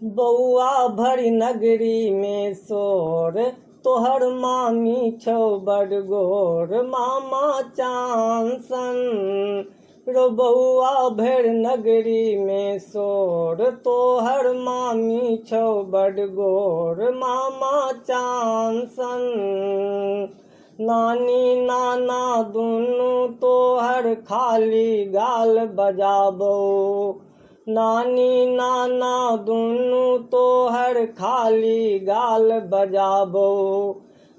बौआ भरी नगरी में शोर, तोहर मामी छौ बड़ गोर, मामा चांसन। रो बौआ भर नगरी में शोर, तोहर मामी छौ बड़ गोर, मामा चांसन। नानी नाना दुनू तोहर खाली गाल बजाबो, नानी नाना दुनू तोहर खाली गाल बजाबो।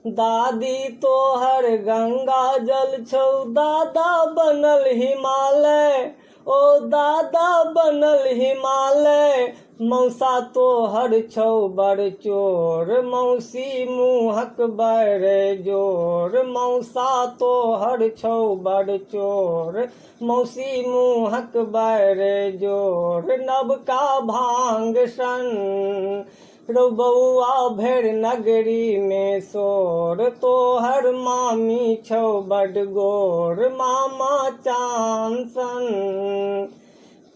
दादी तोहर गंगा जल छौ, दादा बनल हिमालय, ओ दादा बनल हिमालय। मौसा तोहर छौ बड़ चोर, मौसी मुँहक बड़ जोर, मौसा तोहर छौ बड़ चोर, मौसी मुँहक बड़ जोर। नबका भांग सन, रो बौआ भर नगरी में शोर, तोहर मामी छौ बड़ गोर, मामा चांसन।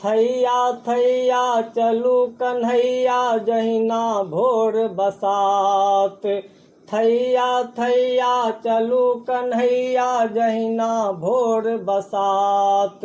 थैया थैया चलू कन्हैया जहिना भोर बसात, थैया थैया चलू कन्हैया जहिना भोर बसात।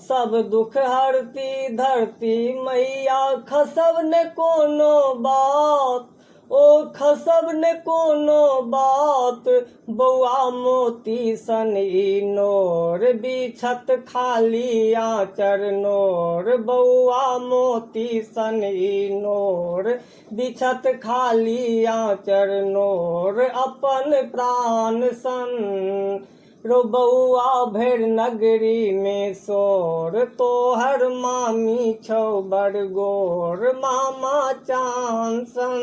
सब दुख हरती धरती मैया, खसब ने कोनो बात, ओ खसब ने कोनो बात। बौआ मोती सन ई नोर, बिछत खाली आँचर नोर, बौआ मोती सन ई नोर, बिछत खाली आँचर नोर। अपन प्राण सन, रो बौआ भर नगरी में शोर, तोहर मामी छौ बड़ गोर, मामा चांसन।